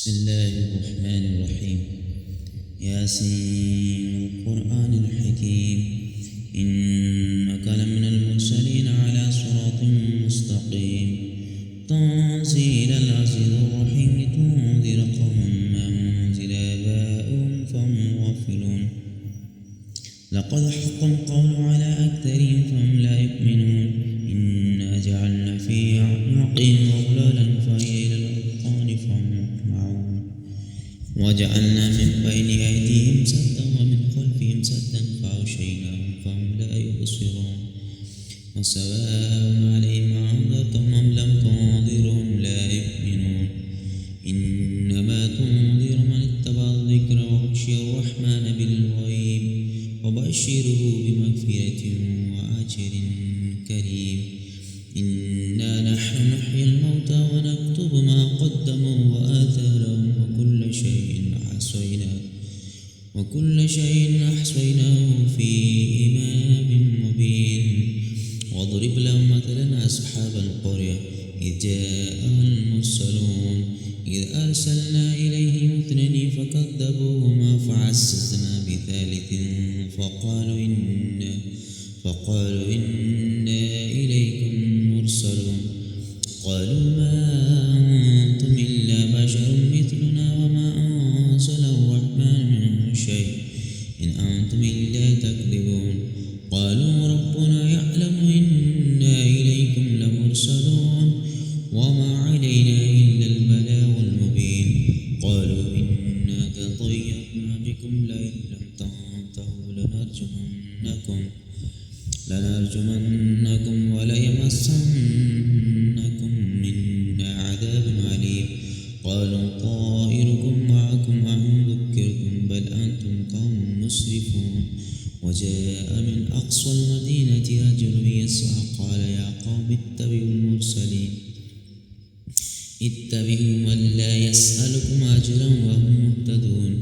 الله الرحمن الرحيم. ياسين القرآن الحكيم إنك لمن المرسلين على صراط مستقيم تنزيل العزيز الرحيم لتنذر قوما ما أنزل آباؤهم فهم غافلون لقد حق القول على أكثرهم فهم لا يؤمنون إنا جعلنا في أعناقهم أغلالا فهي إلى الأذقان فهم مقمحون وجعلنا من بين أيديهم سدا ومن خلفهم سدا فأغشيناهم فهم لا يبصرون وسواء عليهم أنذرتهم أم لم تنذرهم لا يؤمنون إنما تنذر من اتبع الذكر وخشي الرحمن بالغيب وبشره بمغفرة وأجر كريم إنا نحن نحيي الموتى ونكتب ما قدموا وآثارهم وكل شيء أحصيناه في إمام مبين واضرب لهم مثلا أصحاب القرية إذ جاءها المرسلون إذ أرسلنا إليهم اثنين فكذبوهما فعززنا بثالث فقالوا إنا إليكم مرسلون قالوا ما أنتم إلا بشر مثلنا وما أنزل الرحمن من شيء إن أنتم إلا تكذبون قالوا ربنا يعلم إنا إليكم لمرسلون وما علينا إلا البلاغ المبين قالوا إنا تطيرنا بكم لئن لم تنتهوا لنرجمنكم وليمسنكم منا عذاب عليم قالوا طائركم معكم أن ذكركم بل أنتم قوم مسرفون وجاء من أقصى المدينة رجل يسعى قال يا قوم اتبعوا من لا يسألكم أجرا وهم مهتدون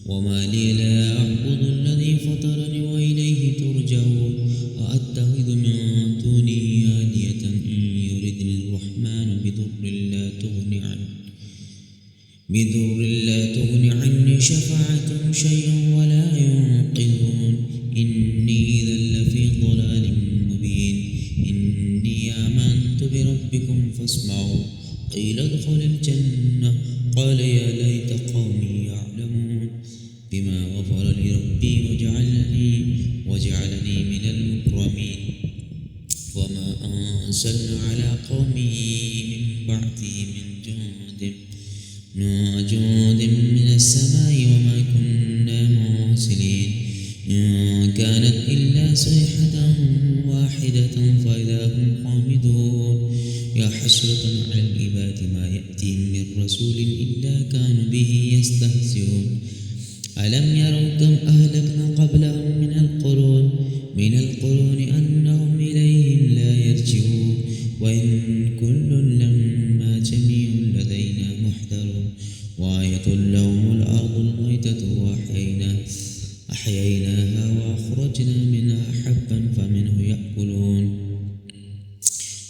وما لي لا أعبد الذي فطرني وإليه ترجعون أأتخذ من دونه آلهة إن يردني الرحمن بضر لا تغن عني شفاعتهم شيئا ولا ينقذون إني إذا لفي ضلال مبين إني آمنت بربكم فاسمعوا قيل ادخل الجنة قال يا ليت قومي يعلمون بما غفر لي ربي وجعلني من المكرمين وما أنزلنا على قومه من بعده من جند من السماء وما كنا مرسلين إن كانت إلا صيحة واحدة فإذا هم خامدون يا حسرة على العباد ما يأتيهم من رسول إلا كانوا به يستهزئون ألم يروا كم أهلكنا قبلهم من القرون أنهم إليهم لا يرجعون وإن كل لما جميع لدينا محضرون وآية لهم الأرض الميتة أحييناها وأخرجنا منها حبا فمنه يأكلون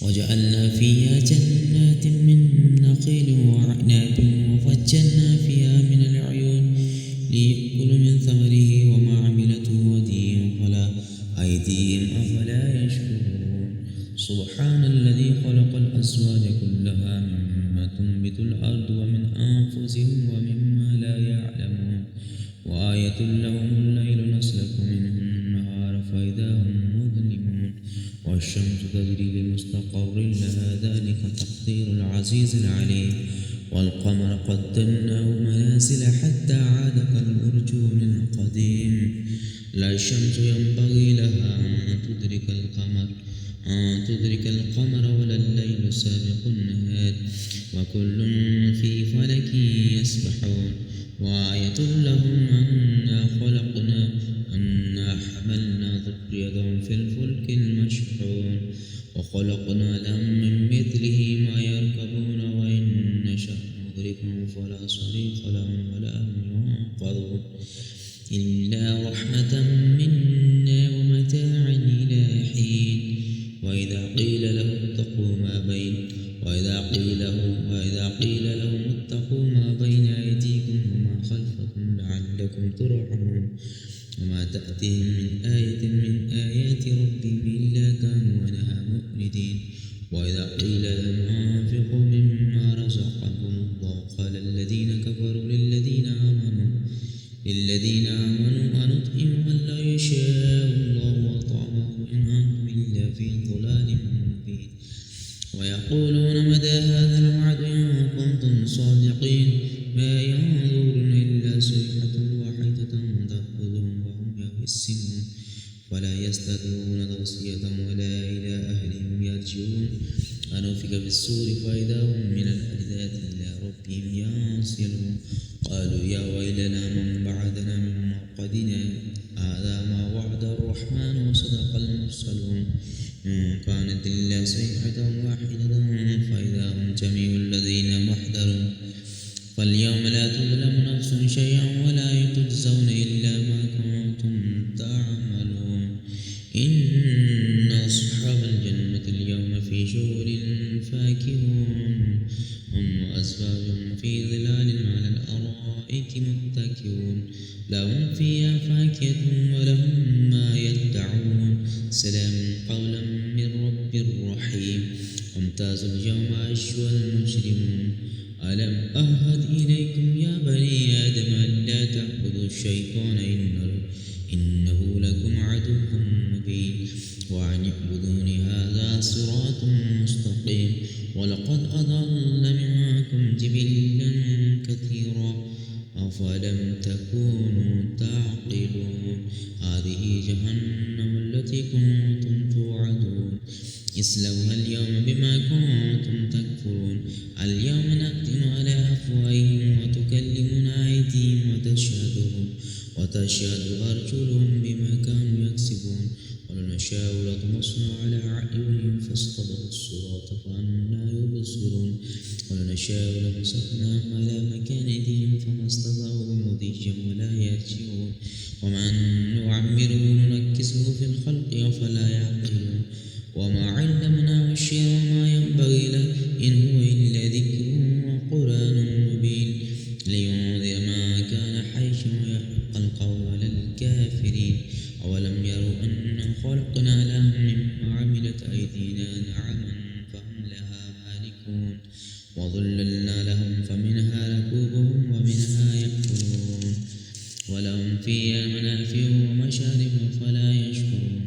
وجعلنا فيها جنات من نخيل وأعناب وفجرنا فيها من العيون ليأكلوا من ثمره وما عملته أيديهم أفلا يشكرون سبحان الذي خلق الأزواج كلها مما تنبت الأرض ومن أنفسهم ومما لا يعلمون وآية لهم الليل نسلك منه النهار فإذا هم مظلمون والشمس تجري لمستقر لها ذلك تقدير العزيز العليم والقمر قدرناه منازل حتى عاد كالأرجون القديم لا الشمس ينبغي لها أن تدرك القمر ولا الليل سابق النهار وكل في فلك يسبحون وآية لهم أنا حملنا ذريتهم في الفلك المشحون وخلقنا لهم من مثله ما يركبون وإن نشأ نغرقهم فلا صريخ لهم ولا هم ينقذون إلا رحمة منا ومتاعا إلى حين وإذا قيل لهم اتقوا ما بين خلفكم لعلكم ترحمون وما تأتيهم من آية من آيات ربهم إلا كانوا عنها معرضين وإذا قيل لهم أنفقوا مما رزقكم الله قال الذين كفروا للذين آمنوا أنطعم من لا يشاء الله أطعمه إن أنتم إلا في ضلال مبين ويقولون متى هذا الوعد إن كنتم صادقين ما ينظرون إلا صيحة واحدة تأخذهم وهم يخصمون فلا يستطيعون توصية ولا إلى أهلهم يرجعون ونفخ في الصور فإذا هم من الأجداث إلى ربهم ينسلون قالوا يا ويلنا من بعثنا من مرقدنا هذا ما وعد الرحمن وصدق المرسلون إن كانت إلا صيحة واحدة فإذا هم جميع الذين محضرون فاليوم لا تظلم نفس شيئا ولا تجزون إلا ما كنتم تعملون إن أصحاب الجنة اليوم في شغل فاكهون هم وأزواجهم في ظلال على الأرائك متكئون لهم فيها فاكهة ولهم ما يدعون سلام قولا من رب رحيم وامتازوا اليوم أيها المجرمون ألم أعهد إليكم يا بني آدم ألا تعبدوا الشيطان إنه لكم عدو مبين وأن اعبدوني هذا صراط مستقيم ولقد أضل منكم جبلا كثيرا أفلم تكونوا تعقلون هذه جهنم التي كنتم توعدون اصلوها اليوم بما كنتم تكفرون اليوم نختم على أفواههم وتكلمنا أيديهم وتشهد أرجلهم بما كانوا يكسبون ولنشاء لطمسنا على أعينهم فاستبقوا الصراط فأنى يبصرون ولنشاء لمسخناهم على مكانتهم فما استطاعوا مضيا ولا يرجعون ومن نعمره ننكسه في الخلق أفلا يعقلون وما علمناه الشعر وما ينبغي له إن هو إلا ذكر وقرآن مبين لينذر ما كان حيشا ويحق القول على الكافرين أولم يروا أنا خلقنا لهم مما عملت أيدينا نعما فهم لها مالكون وظللنا لهم فمنها ركوبهم ومنها يأكلون ولهم فيها منافع ومشارب فلا يشكرون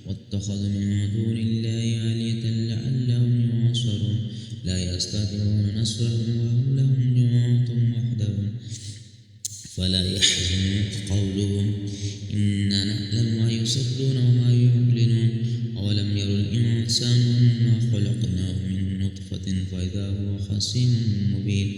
واتخذوا من دون الله آلهة لعلهم ينصرون لا يستطيعون نصرهم وهم لهم جند محضرون فلا يحزنك قولهم إنا نعلم ما يسرون وما يعلنون أولم يروا الإنسان أنا خلقناه من نطفة فإذا هو خصيم مبين